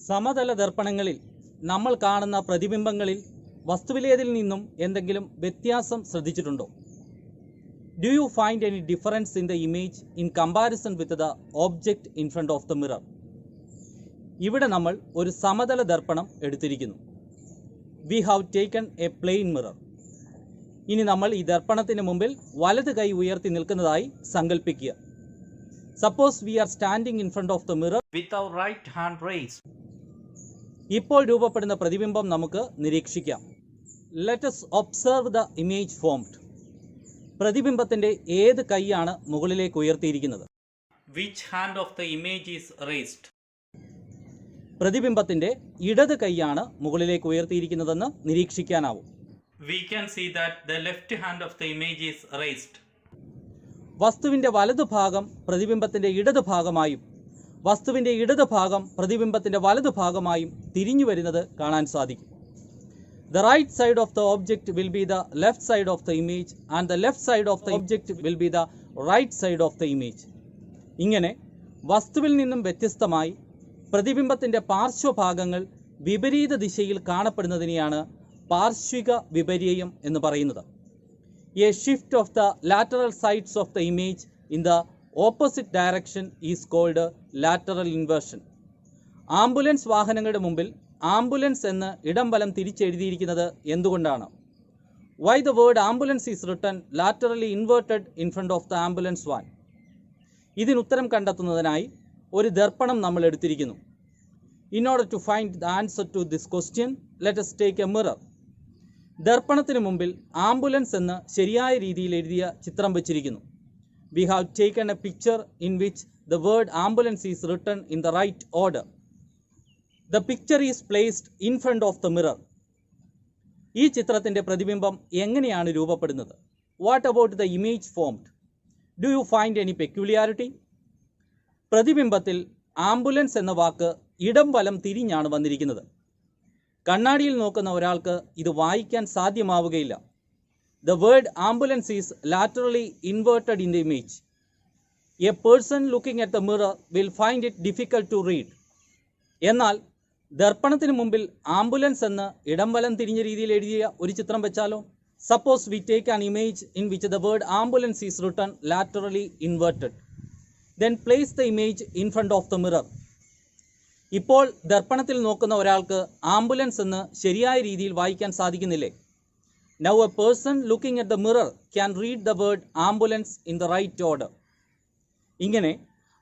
സമതല ദർപ്പണങ്ങളിൽ നമ്മൾ കാണുന്ന പ്രതിബിംബങ്ങളിൽ വസ്തുവിലേതിൽ നിന്നും എന്തെങ്കിലും വ്യത്യാസം ശ്രദ്ധിച്ചിട്ടുണ്ടോ? Do you find any difference in the image in comparison with the object in front of the mirror? ഇവിടെ നമ്മൾ ഒരു സമതല ദർപ്പണം എടുത്തിരിക്കുന്നു. We have taken a plain mirror. ഇനി നമ്മൾ ഈ ദർപ്പണത്തിന് മുമ്പിൽ വലത് കൈ ഉയർത്തി നിൽക്കുന്നതായി സങ്കല്പിക്കുക. Suppose we are standing in front of the mirror with our right hand raised. ഇപ്പോൾ രൂപപ്പെടുന്ന പ്രതിബിംബം നമുക്ക് നിരീക്ഷിക്കാം. Let us observe the image formed. പ്രതിബിംബത്തിന്റെ ഏത് കൈയാണ് മുകളിലേക്ക് ഉയർത്തിയിരിക്കുന്നത്? Which hand of the image is raised? പ്രതിബിംബത്തിന്റെ ഇടത് കൈയാണ് മുകളിലേക്ക് ഉയർത്തിയിരിക്കുന്നതെന്ന് നിരീക്ഷിക്കാനാവും. We can see that the left hand of the image is raised. വസ്തുവിന്റെ വലതുഭാഗം പ്രതിബിംബത്തിന്റെ ഇടതുഭാഗമായും വസ്തുവിന്റെ ഇടതുഭാഗം പ്രതിബിംബത്തിന്റെ വലതുഭാഗമായും തിരിഞ്ഞു വരുന്നത് കാണാൻ സാധിക്കും. The right side of the object will be the left side of the image and the left side of the object will be the right side of the image. ഇങ്ങനെ വസ്തുവിൽ നിന്നും വ്യത്യസ്തമായി പ്രതിബിംബത്തിന്റെ പാർശ്വഭാഗങ്ങൾ വിപരീത ദിശയിൽ കാണപ്പെടുന്നതിനെയാണ് പാർശ്വിക വിപര്യം എന്ന് പറയുന്നത്. A shift of the lateral sides of the image in the opposite direction is called lateral inversion. Ambulance വാഹനങ്ങളുടെ മുമ്പിൽ ആംബുലൻസ് എന്ന് ഇടം വലം തിരിച്ചെഴുതിയിരിക്കുന്നത് എന്തുകൊണ്ടാണ്? Why the word ambulance is written laterally inverted in front of the ambulance van? ഇതിനുത്തരം കണ്ടെത്തുന്നതിനായി ഒരു ദർപ്പണം നമ്മൾ എടുത്തിരിക്കുന്നു. In order to find the answer to this question, let us take a mirror. ദർപ്പണത്തിന് മുമ്പിൽ ആംബുലൻസ് എന്ന് ശരിയായ രീതിയിൽ എഴുതിയ ചിത്രം വെച്ചിരിക്കുന്നു. We have taken a picture in which the word ambulance is written in the right order. The picture is placed in front of the mirror. ഈ ചിത്രത്തിന്റെ പ്രതിബിംബം എങ്ങനെയാണ് രൂപപ്പെടുന്നത്? What about the image formed? Do you find any peculiarity? പ്രതിബിംബത്തിൽ ambulance എന്ന വാക്ക് ഇടം വലം തിരിഞ്ഞാണ് വന്നിരിക്കുന്നത്. കണ്ണാടിയിൽ നോക്കുന്ന ഒരാൾക്ക് ഇത് വായിക്കാൻ സാധ്യമാവുകയില്ല. The word ambulance is laterally inverted in the image. A person looking at the mirror will find it difficult to read. എന്നാൽ ദർപ്പണത്തിന് മുമ്പിൽ ആംബുലൻസ് എന്ന് ഇടം വലം തിരിഞ്ഞ രീതിയിൽ എഴുതിയ ഒരു ചിത്രം വെച്ചാലോ? Suppose we take an image in which the word ambulance is written laterally inverted. Then place the image in front of the mirror. ഇപ്പോൾ ദർപ്പണത്തിൽ നോക്കുന്ന ഒരാൾക്ക് ആംബുലൻസ് എന്ന് ശരിയായ രീതിയിൽ വായിക്കാൻ സാധിക്കുന്നില്ലേ? Now a person looking at the mirror can read the word ambulance in the right order. ഇങ്ങനെ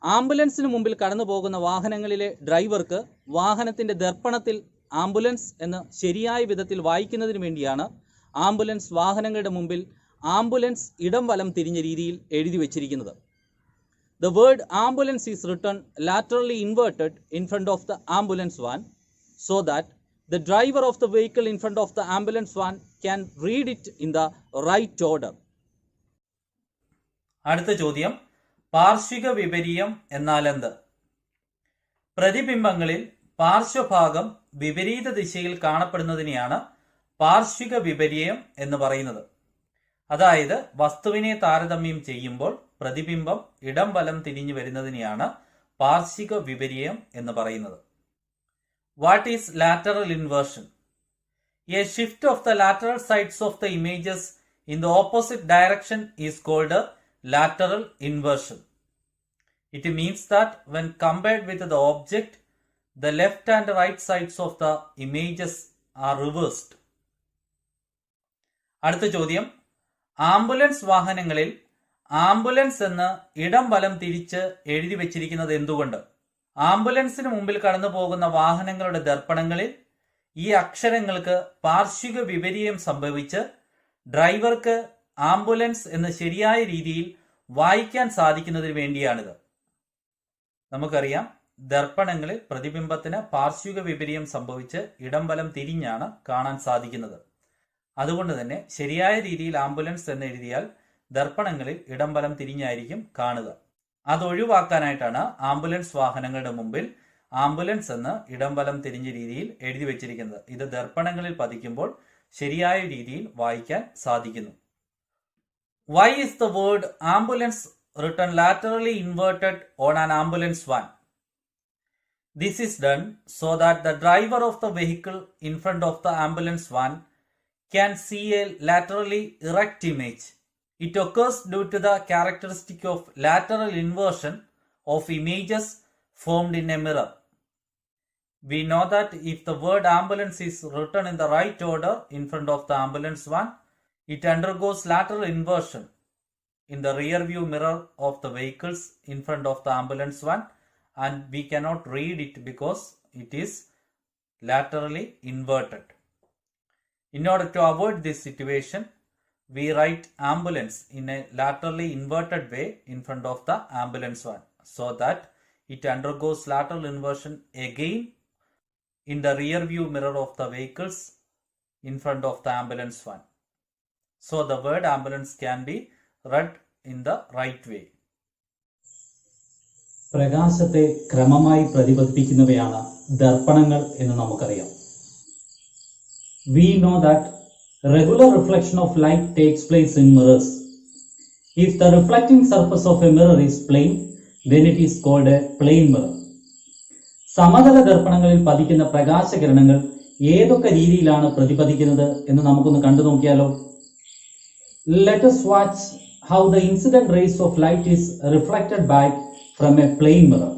ആംബുലൻസിന് മുമ്പിൽ കടന്നു പോകുന്ന വാഹനങ്ങളിലെ ഡ്രൈവർക്ക് വാഹനത്തിന്റെ ദർപ്പണത്തിൽ ആംബുലൻസ് എന്ന് ശരിയായ വിധത്തിൽ വായിക്കുന്നതിന് വേണ്ടിയാണ് ആംബുലൻസ് വാഹനങ്ങളുടെ മുമ്പിൽ ആംബുലൻസ് ഇടം വലം തിരിഞ്ഞ രീതിയിൽ എഴുതി വച്ചിരിക്കുന്നത്. The word ambulance is written laterally inverted in front of the ambulance van so that the driver of the vehicle in front of the ambulance van can read it in the right order. അടുത്ത ചോദ്യം, പാർശ്വിക വിപര്യം എന്നാൽ എന്ത്? പ്രതിബിംബങ്ങളിൽ പാർശ്വഭാഗം വിപരീത ദിശയിൽ കാണപ്പെടുന്നതിനെയാണ് പാർശ്വിക വിപര്യം എന്ന് പറയുന്നത്. അതായത് വസ്തുവിനെ താരതമ്യം ചെയ്യുമ്പോൾ പ്രതിബിംബം ഇടം വലം തിരിഞ്ഞു വരുന്നതിനെയാണ് പാർശ്വിക വിപര്യം എന്ന് പറയുന്നത്. What is lateral inversion? A shift of the lateral sides of the images in the opposite direction is called lateral inversion. It means that when compared with the object the left and right sides of the images are reversed. അടുത്ത ചോദ്യം, ambulance വാഹനങ്ങളിൽ ambulance എന്ന് ഇടം വലം തിരിച്ച് എഴുതി വെച്ചിരിക്കുന്നത് എന്തുകൊണ്ട്? ആംബുലൻസിന് മുമ്പിൽ കടന്നു പോകുന്ന വാഹനങ്ങളുടെ ദർപ്പണങ്ങളിൽ ഈ അക്ഷരങ്ങൾക്ക് പാർശ്വിക വിപര്യം സംഭവിച്ച് ഡ്രൈവർക്ക് ആംബുലൻസ് എന്ന് ശരിയായ രീതിയിൽ വായിക്കാൻ സാധിക്കുന്നതിന് വേണ്ടിയാണിത്. നമുക്കറിയാം, ദർപ്പണങ്ങളിൽ പ്രതിബിംബത്തിന് പാർശ്വിക വിപര്യം സംഭവിച്ച് ഇടം വലം തിരിഞ്ഞാണ് കാണാൻ സാധിക്കുന്നത്. അതുകൊണ്ട് തന്നെ ശരിയായ രീതിയിൽ ആംബുലൻസ് എന്ന് എഴുതിയാൽ ദർപ്പണങ്ങളിൽ ഇടം വലം തിരിഞ്ഞായിരിക്കും കാണുക. അതൊഴിവാക്കാനായിട്ടാണ് ആംബുലൻസ് വാഹനങ്ങളുടെ മുമ്പിൽ ആംബുലൻസ് എന്ന് ഇടം വലം തിരിഞ്ഞ രീതിയിൽ എഴുതി വെച്ചിരിക്കുന്നത്. ഇത് ദർപ്പണങ്ങളിൽ പതിക്കുമ്പോൾ ശരിയായ രീതിയിൽ വായിക്കാൻ സാധിക്കുന്നു. Why is the word ambulance written laterally inverted on an ambulance van? This is done so that the driver of the vehicle in front of the ambulance van can see a laterally erect image. It occurs due to the characteristic of lateral inversion of images formed in a mirror. We know that if the word ambulance is written in the right order in front of the ambulance van, it undergoes lateral inversion in the rear view mirror of the vehicles in front of the ambulance van, and we cannot read it because it is laterally inverted. In order to avoid this situation, we write ambulance in a laterally inverted way in front of the ambulance van so that it undergoes lateral inversion again in the rear view mirror of the vehicles in front of the ambulance van. So the word ambulance can be read in the right way. പ്രകാശത്തെ ക്രമമായി പ്രതിപദിപ്പിക്കുന്നവയാണ് ദർപ്പണങ്ങൾ എന്ന് നമുക്കറിയാം. We know that regular reflection of light takes place in mirrors. If the reflecting surface of a mirror is plane, then it is called a plane mirror. സമതല ദർപ്പണങ്ങളിൽ പതിക്കുന്ന പ്രകാശകിരണങ്ങൾ ഏതൊക്കെ രീതിയിലാണ് പ്രതിപദിക്കുന്നത് എന്ന് നമുക്കൊന്ന് കണ്ടു നോക്കിയാലോ. Let us watch how the incident rays of light is reflected back from a plane mirror.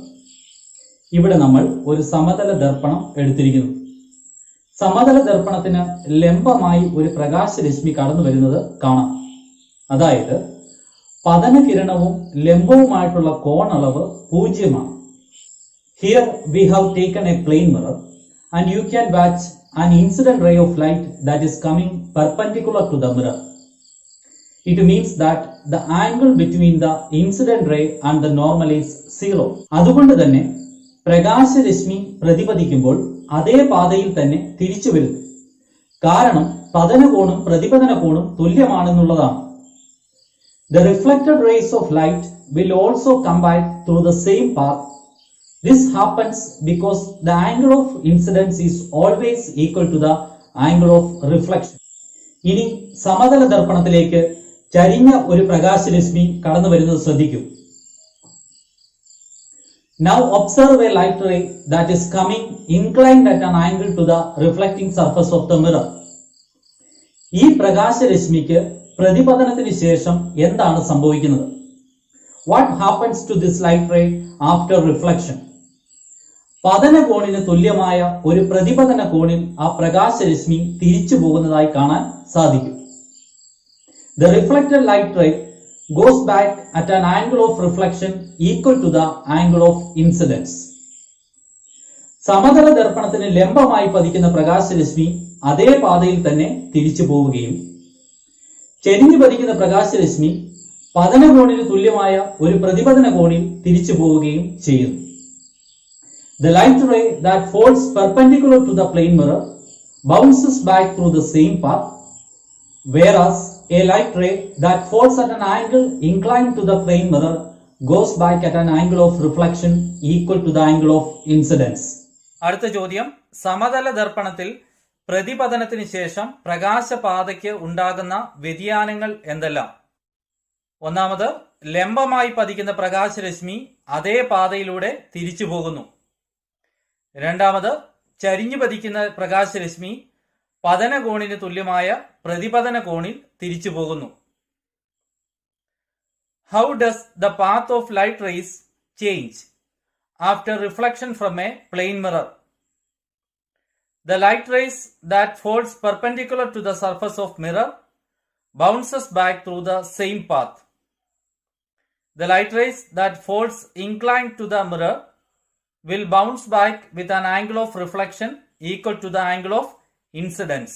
ഇവിടെ നമ്മൾ ഒരു സമതല ദർപ്പണം എടുത്തിരിക്കുന്നു. സമതല ദർപ്പണത്തിന് ലംബമായി ഒരു പ്രകാശരശ്മി കടന്നു വരുന്നത് കാണാം. അതായത് പതനകിരണവും ലംബവുമായിട്ടുള്ള കോണളവ് 0 Here we have taken a plane mirror and you can watch an incident ray of light that is coming perpendicular to the mirror. It means that the angle between the incident ray and the normal is 0. അതുകൊണ്ട് തന്നെ പ്രകാശരശ്മി പ്രതിപദിക്കുമ്പോൾ അതേ പാതയിൽ തന്നെ തിരിച്ചു വരുന്നു. കാരണം പതനകോണും പ്രതിപതന കോണും തുല്യമാണെന്നുള്ളതാണ്. The reflected rays of light will also come back through the same path. This happens because the angle of incidence is always equal to the angle of reflection. ഇനി സമതല ദർപ്പണത്തിലേക്ക് ചരിഞ്ഞ ഒരു പ്രകാശരശ്മി കടന്നു വരുന്നത് ശ്രദ്ധിക്കൂ. Now observe a light ray that is coming inclined at an angle to the reflecting surface of the mirror. ഈ പ്രകാശരശ്മിക്ക് പ്രതിപതനത്തിന് ശേഷം എന്താണ് സംഭവിക്കുന്നത്? What happens to this light ray after reflection? പതന കോണിന് തുല്യമായ ഒരു പ്രതിപതന കോണിൽ ആ പ്രകാശരശ്മി തിരിച്ചു പോകുന്നതായി കാണാൻ സാധിക്കും. The reflected light ray goes back at an angle of reflection equal to the angle of incidence. സമതല ദർപ്പണത്തിന് ലംബമായി പതിക്കുന്ന പ്രകാശരശ്മി അതേ പാതയിൽ തന്നെ തിരിച്ചു പോവുകയും ചെരിഞ്ഞു പതിക്കുന്ന പ്രകാശരശ്മി പതന കോണിന് തുല്യമായ ഒരു പ്രതിപതന കോണിൽ തിരിച്ചു പോവുകയും ചെയ്യുന്നു. The light ray that falls perpendicular to the plane mirror bounces back through the same path, whereas a light ray that falls at an angle inclined to the plane mirror goes back at an angle of reflection equal to the angle of incidence. അടുത്ത ചോദ്യം, സമതല ദർപ്പണത്തിൽ പ്രതിപതനത്തിന് ശേഷം പ്രകാശപാതയ്ക്ക് ഉണ്ടാകുന്ന വ്യതിയാനങ്ങൾ എന്തെല്ലാം? ഒന്നാമത്, ലംബമായി പതിക്കുന്ന പ്രകാശരശ്മി അതേ പാതയിലൂടെ തിരിച്ചു പോകുന്നു. രണ്ടാമത്, ചരിഞ്ഞു പതിക്കുന്ന പ്രകാശരശ്മി പതന കോണിന് തുല്യമായ പ്രതിപതന കോണിൽ തിരിച്ചു പോകുന്നു. How does the path of light rays change after reflection from a plane mirror? The light rays that falls perpendicular to the surface of mirror bounces back through the same path. The light rays that falls inclined to the mirror will bounce back with an angle of reflection equal to the angle of incidence.